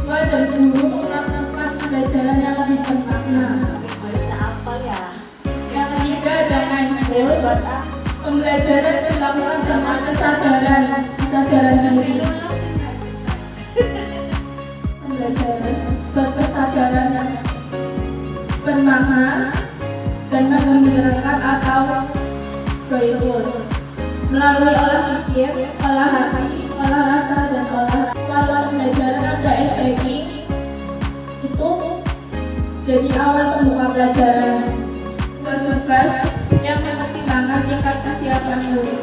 siswa dan guru melakukan pembelajaran yang lebih bermakna. Bisa apa ya? Yang ketiga ada mindful. Pembelajaran dilakukan dengan kesadaran diri. Pembelajaran berkesadaran yang bermakna dan mengembirakan atau joyful melalui olah pikir, olah hati, olah rasa, dan olah. Kalau pembelajaran ada estetik itu jadi awal pembuka pelajaran. Tugas yang mempertimbangkan tingkat kesiapan murid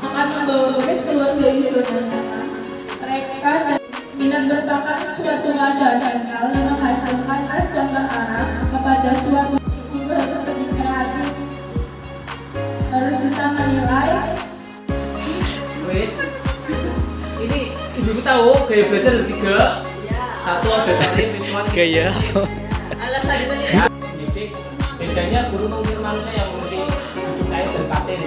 akan membawa murid keluar dari zona nyaman mereka dan minat merupakan suatu wadah dangkal yang menghasilkan respon berarah kepada suatu. Guru harus lebih kreatif, harus bisa menilai. Wes, ini ibu tahu gaya belajar ada 3. Ya. Satu auditory, visual, Gaya. Alasan itu ya. Jadi bedanya guru mengukir manusia yang mengerti hidup lain dan batin.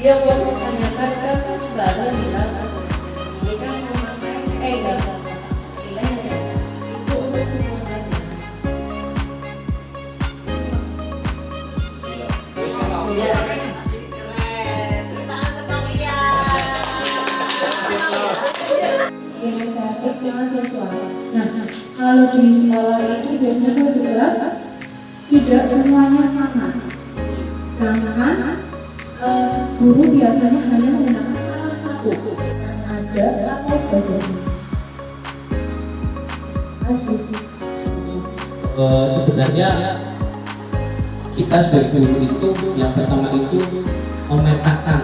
Dia mau menanyakan kan baru bilang ini kan memakai enggak nilainya itu untuk semua pelajaran. Wes kalau Ya, keren. Tangan tepuk ya. Organisasi dengan siswa. Nah, kalau di sekolah itu biasanya kalau di kelas tidak semuanya sama. Sedangkan guru biasanya hanya menggunakan salah satu yang ada atau bagian. Sebenarnya kita sebagai guru itu yang pertama itu memetakan,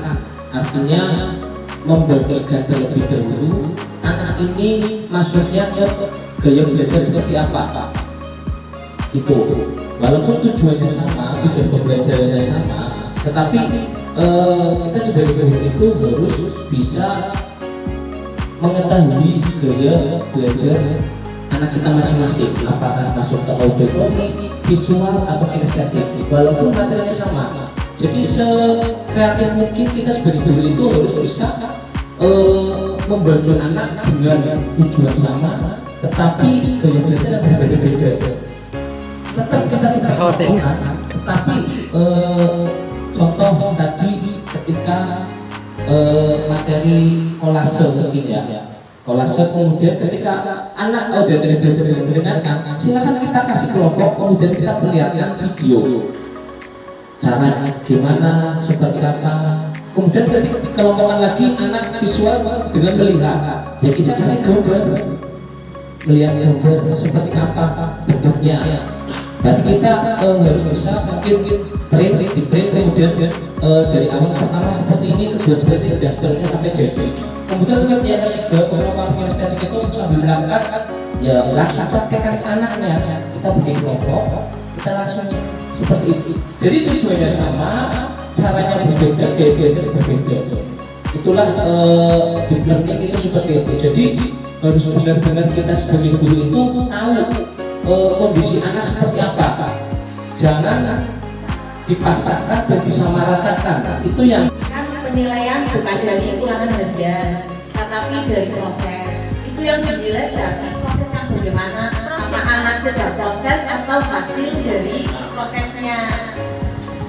artinya membedakan terlebih dahulu anak ini masuknya ke gaya belajar seperti apa. Itu walaupun tujuannya sama, tujuan pembelajarannya sama, tetapi kita sebagai guru itu harus bisa mengetahui gaya belajar anak kita masing-masing, apakah masuk ke auditory, visual atau kinestetik, walaupun materinya sama. Jadi sekreatif mungkin kita sebagai guru itu harus bisa membantu anak dengan tujuan sama, tetapi gaya belajar yang berbeda-beda. Tetap kita tidak melakukan, tetapi contoh tadi ketika materi kolase mungkin ya. Kolase kemudian ketika anak udah belajar mendengarkan, silakan kita kasih kelompok, kemudian kita perlihatkan video cara gimana, seperti apa. Kemudian ketika kelompokan lagi anak visual dengan melihat, ya kita kasih gambar, melihat gambar seperti apa bentuknya. Berarti kita harus bisa mungkin print kemudian dari awal pertama seperti ini, kedua seperti ini, dan seterusnya sampai jadi. Kemudian yang ketiga beberapa kinestetik itu sambil berangkat ya langsung praktekkan anaknya, kita bikin kelompok, kita langsung seperti itu. Jadi tujuannya sama, caranya berbeda, gaya belajar berbeda. Itulah deep learning itu seperti itu. Jadi harus benar-benar kita sebagai guru itu tahu kondisi anak seperti apa. Jangan dipaksakan dan disamaratakan. Itu yang Penilaian bukan dari ulangan harian, tetapi dari proses. Itu yang dinilai dari proses yang bagaimana, apa anak sedang proses atau hasil dari prosesnya.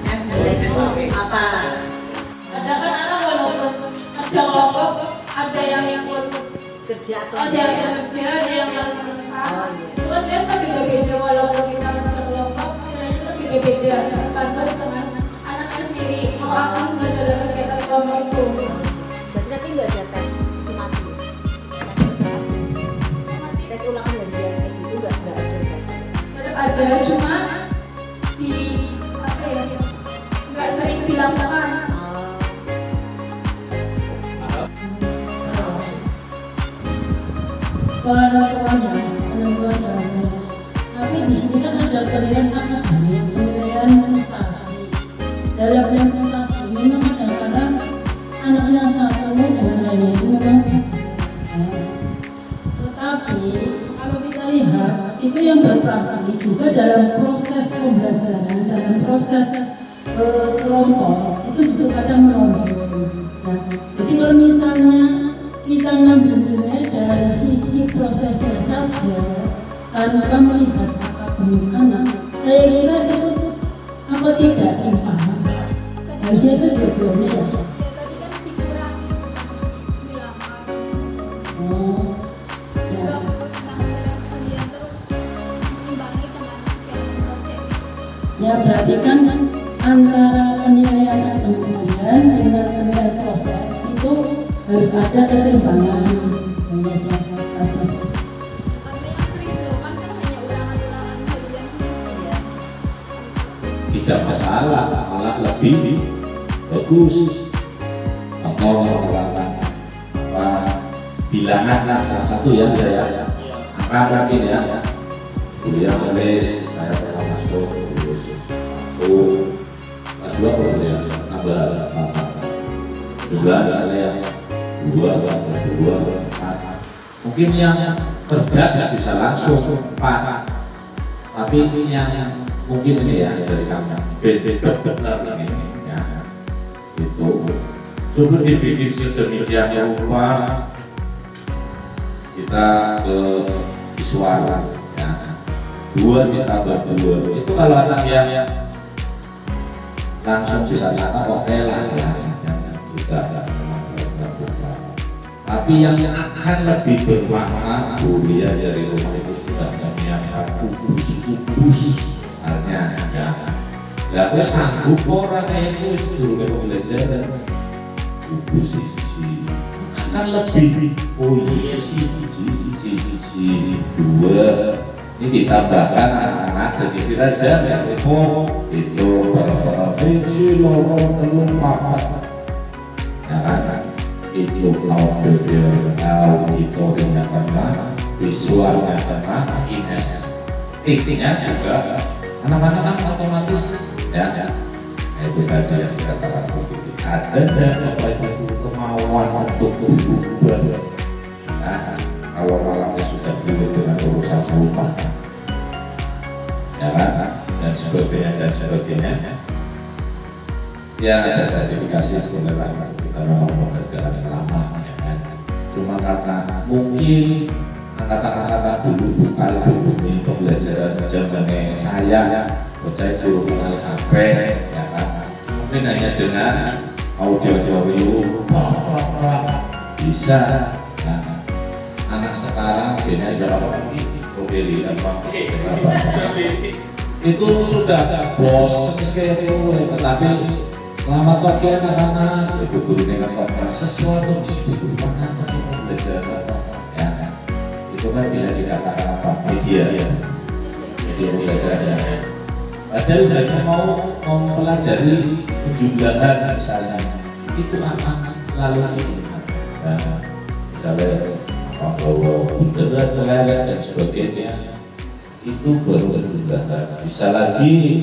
Yang dinilai itu apa? Ada kan anak walaupun kerja kelompok, ada yang ikut Kerja atau ada yang kerja, ada yang balas pesan. Oh, iya. Itu kan ternyata beda-beda walaupun kita kerja kelompok, nilainya itu beda-beda. Kantor dengan anaknya sendiri mau aktif nggak dalam kegiatan kelompok itu. Berarti nanti nggak ada tes sumati, tes ulangan harian kayak gitu nggak ada. Tetap ada, cuma di apa ya, nggak sering dilakukan. Penentuannya, tapi di sini kan ada penilaian akademik, penilaian prestasi. Dalam penilaian prestasi memang kadang-kadang anaknya satu dengan lainnya itu memang beda. Tetapi kalau kita lihat itu yang berprestasi juga dalam proses pembelajaran, dalam proses kelompok itu juga kadang menonjol. Nah, jadi kalau misalnya kita tanpa melihat akademik anak, saya kira itu apa tidak timpang. Harusnya itu dua-duanya ya. tadi kan dikurangi bilangan. Oh, ya. Udah tentang kuliah terus diimbangi dengan yang project. Ya berarti kan antara penilaian kemudian dengan penilaian proses itu harus ada keseimbangan. Karena yang sering dilakukan kan hanya ulangan-ulangan harian semua ya. Tidak masalah, malah lebih bagus. Atau menggunakan bilangan lah, salah satu ya, angka mungkin ya. Kuliah nulis, saya pernah masuk lulus satu, kelas 2 perlu ya, nambah apa? Kedua misalnya dua, empat. Mungkin yang cerdas bisa langsung 4. Tapi ini yang mungkin ini ya dari kamu benar ini ya. Itu coba dibikin sedemikian rupa kita ke visual ya. 2 ditambah 2 itu kalau anak yang langsung bisa kata oke lah ya, sudah. Tapi yang akan lebih bermakna kuliah dari rumah itu sudah menyiapkan kubus misalnya ya. Lalu sanggup orang kayak itu dulu kan belajar kubus sisi akan lebih oh iya sih 2 ini ditambahkan anak-anak sedikit aja ya itu para kecil lorong telur papat ya kan itu auditornya kena visualnya kena instingnya juga anak-anak otomatis ya itu tadi yang dikatakan begitu ada dan apa itu kemauan untuk berubah. Nah, kalau malamnya sudah dulu dengan urusan rumah ya kan dan sebagainya ya ada sertifikasi sebenarnya kita memang pekerjaan yang lama ya kan. Cuma karena mungkin angkatan dulu bukan bumi pembelajaran zamannya saya dulu mengenal HP ya kan. Mungkin hanya dengan auditorium bisa ya. Anak sekarang beda jawab beli apa itu sudah bos kayak itu tetapi selamat pagi anak-anak ibu guru dengan sesuatu dibutuhkan anak belajar ya itu kan bisa dikatakan apa media belajarnya padahal mereka mau mempelajari penjumlahan misalnya itu anak selalu ya misalnya bahwa bunderan dan sebagainya itu baru bisa lagi